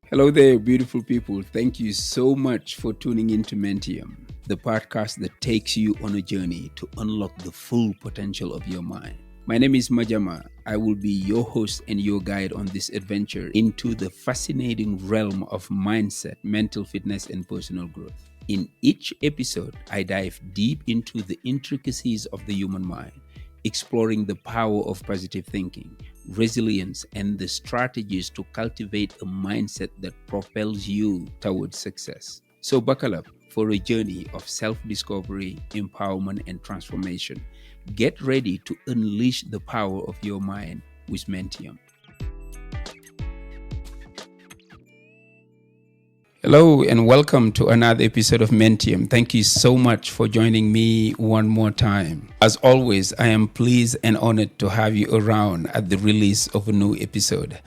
Hello there, beautiful people. Thank you so much for tuning into Mentium, the podcast that takes you on a journey to unlock the full potential of your mind. My name is Majama. I will be your host and your guide on this adventure into the fascinating realm of mindset, mental fitness, and personal growth. In each episode, I dive deep into the intricacies of the human mind, exploring the power of positive thinking, resilience, and the strategies to cultivate a mindset that propels you towards success. So buckle up for a journey of self-discovery, empowerment, and transformation. Get ready to unleash the power of your mind with Mentium. Hello and welcome to another episode of Mentium. Thank you so much for joining me one more time. As always, I am pleased and honored to have you around at the release of a new episode.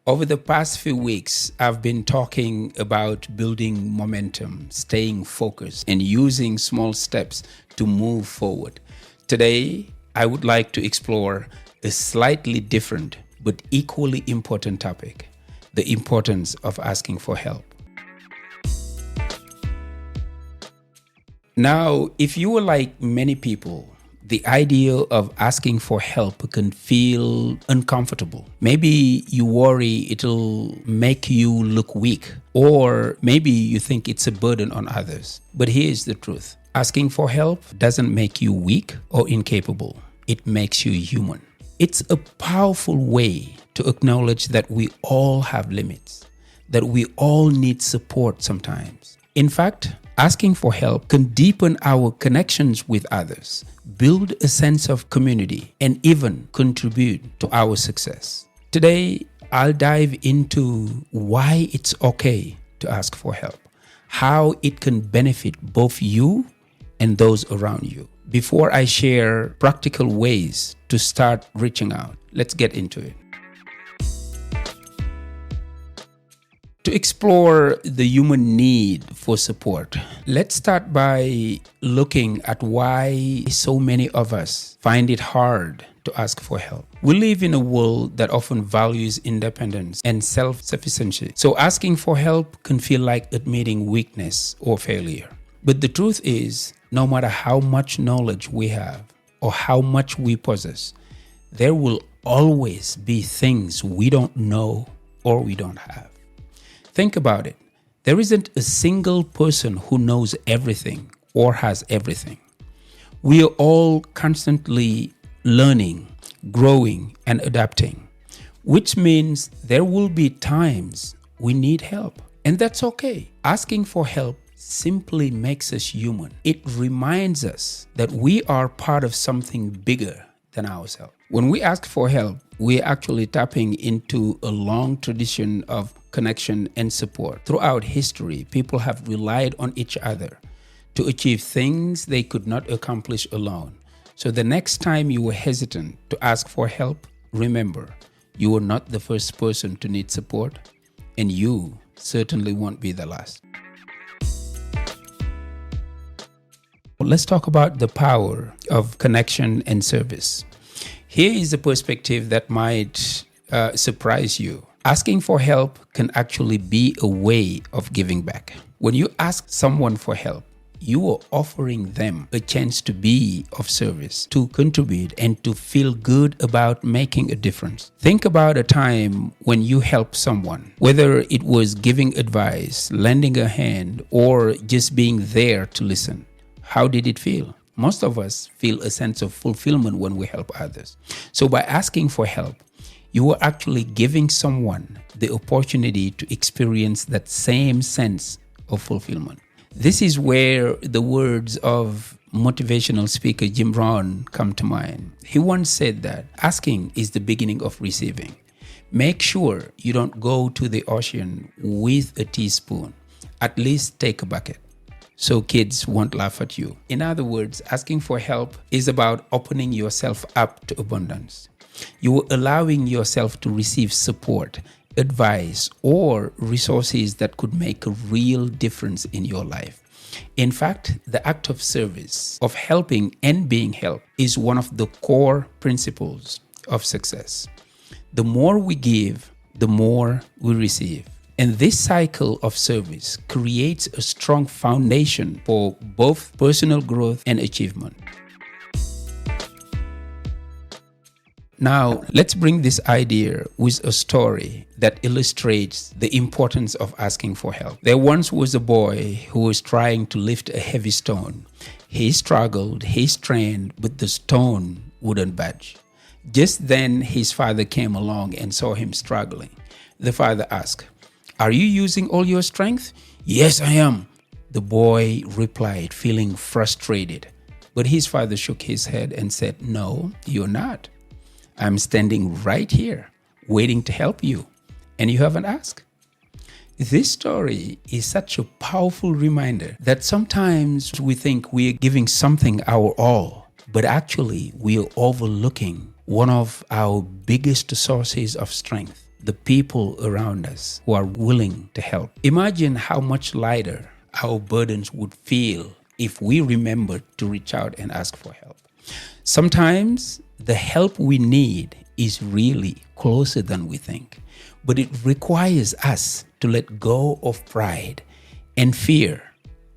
Over the past few weeks, I've been talking about building momentum, staying focused, and using small steps to move forward. Today, I would like to explore a slightly different but equally important topic: the importance of asking for help. Now, if you are like many people, the idea of asking for help can feel uncomfortable. Maybe you worry it'll make you look weak, or maybe you think it's a burden on others. But here's the truth. Asking for help doesn't make you weak or incapable. It makes you human. It's a powerful way to acknowledge that we all have limits, that we all need support sometimes. In fact, asking for help can deepen our connections with others, build a sense of community, and even contribute to our success. Today, I'll dive into why it's okay to ask for help, how it can benefit both you and those around you. Before I share practical ways to start reaching out, let's get into it. To explore the human need for support, let's start by looking at why so many of us find it hard to ask for help. We live in a world that often values independence and self-sufficiency. So asking for help can feel like admitting weakness or failure. But the truth is, no matter how much knowledge we have or how much we possess, there will always be things we don't know or we don't have. Think about it. There isn't a single person who knows everything or has everything. We are all constantly learning, growing, and adapting, which means there will be times we need help. And that's okay. Asking for help simply makes us human. It reminds us that we are part of something bigger than ourselves. When we ask for help, we're actually tapping into a long tradition of connection and support. Throughout history, people have relied on each other to achieve things they could not accomplish alone. So the next time you were hesitant to ask for help, remember, you are not the first person to need support, and you certainly won't be the last. Let's talk about the power of connection and service. Here is a perspective that might surprise you. Asking for help can actually be a way of giving back. When you ask someone for help, you are offering them a chance to be of service, to contribute, and to feel good about making a difference. Think about a time when you helped someone, whether it was giving advice, lending a hand, or just being there to listen. How did it feel? Most of us feel a sense of fulfillment when we help others. So by asking for help, you are actually giving someone the opportunity to experience that same sense of fulfillment. This is where the words of motivational speaker Jim Rohn come to mind. He once said that asking is the beginning of receiving. Make sure you don't go to the ocean with a teaspoon. At least take a bucket, so kids won't laugh at you. In other words, asking for help is about opening yourself up to abundance. You are allowing yourself to receive support, advice, or resources that could make a real difference in your life. In fact, the act of service, of helping and being helped, is one of the core principles of success. The more we give, the more we receive. And this cycle of service creates a strong foundation for both personal growth and achievement. Now, let's bring this idea with a story that illustrates the importance of asking for help. There once was a boy who was trying to lift a heavy stone. He struggled, he strained, but the stone wouldn't budge. Just then, his father came along and saw him struggling. The father asked, "Are you using all your strength?" "Yes, I am," the boy replied, feeling frustrated. But his father shook his head and said, "No, you're not. I'm standing right here, waiting to help you, and you haven't asked." This story is such a powerful reminder that sometimes we think we are giving something our all, but actually we are overlooking one of our biggest sources of strength, the people around us who are willing to help. Imagine how much lighter our burdens would feel if we remembered to reach out and ask for help. Sometimes the help we need is really closer than we think, but it requires us to let go of pride and fear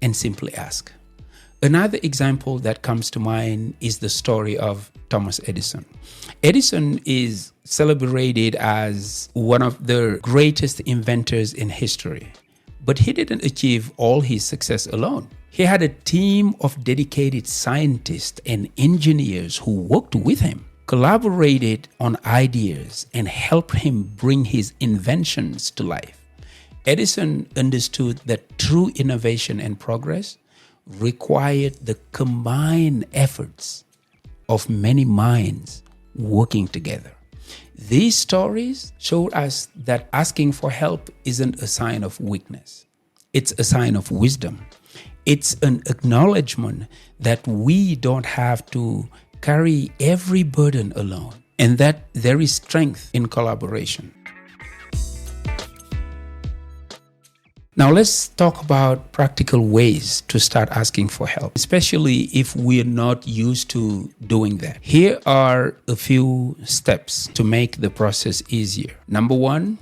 and simply ask. Another example that comes to mind is the story of Thomas Edison. Edison is celebrated as one of the greatest inventors in history, but he didn't achieve all his success alone. He had a team of dedicated scientists and engineers who worked with him, collaborated on ideas, and helped him bring his inventions to life. Edison understood that true innovation and progress required the combined efforts of many minds working together. These stories show us that asking for help isn't a sign of weakness. It's a sign of wisdom. It's an acknowledgement that we don't have to carry every burden alone, and that there is strength in collaboration. Now let's talk about practical ways to start asking for help, especially if we're not used to doing that. Here are a few steps to make the process easier. Number one,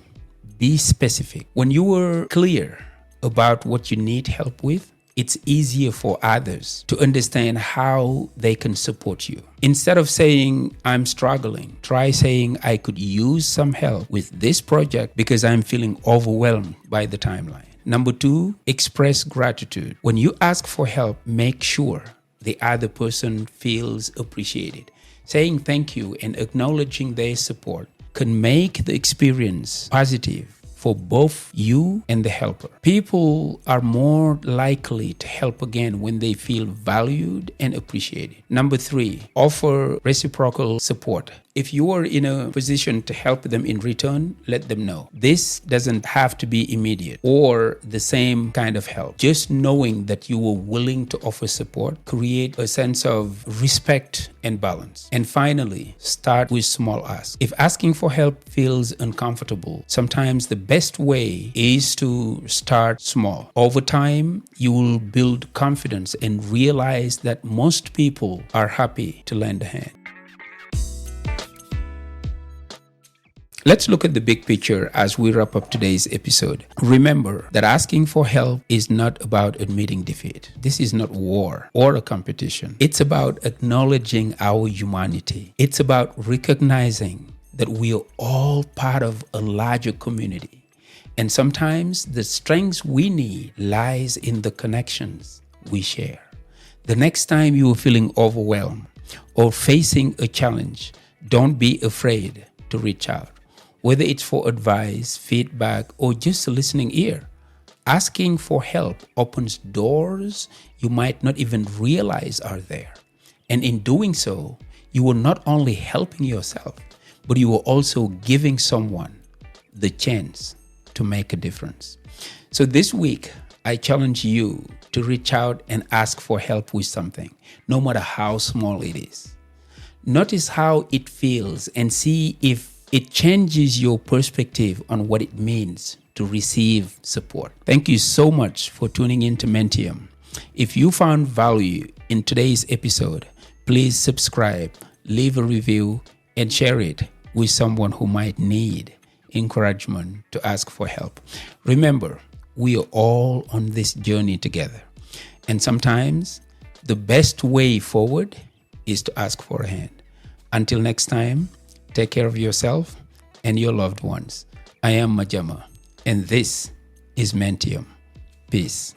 be specific. When you are clear about what you need help with, it's easier for others to understand how they can support you. Instead of saying, "I'm struggling," try saying, "I could use some help with this project because I'm feeling overwhelmed by the timeline." Number two, express gratitude. When you ask for help, make sure the other person feels appreciated. Saying thank you and acknowledging their support can make the experience positive for both you and the helper. People are more likely to help again when they feel valued and appreciated. Number three, offer reciprocal support. If you are in a position to help them in return, let them know. This doesn't have to be immediate or the same kind of help. Just knowing that you were willing to offer support create a sense of respect and balance. And finally, start with small asks. If asking for help feels uncomfortable, sometimes the best way is to start small. Over time, you will build confidence and realize that most people are happy to lend a hand. Let's look at the big picture as we wrap up today's episode. Remember that asking for help is not about admitting defeat. This is not war or a competition. It's about acknowledging our humanity. It's about recognizing that we are all part of a larger community. And sometimes the strength we need lies in the connections we share. The next time you are feeling overwhelmed or facing a challenge, don't be afraid to reach out. Whether it's for advice, feedback, or just a listening ear, asking for help opens doors you might not even realize are there. And in doing so, you are not only helping yourself, but you are also giving someone the chance to make a difference. So this week, I challenge you to reach out and ask for help with something, no matter how small it is. Notice how it feels and see if it changes your perspective on what it means to receive support. Thank you so much for tuning in to Mentium. If you found value in today's episode, please subscribe, leave a review, and share it with someone who might need encouragement to ask for help. Remember, we are all on this journey together. And sometimes the best way forward is to ask for a hand. Until next time, take care of yourself and your loved ones. I am Majama, and this is Mentium. Peace.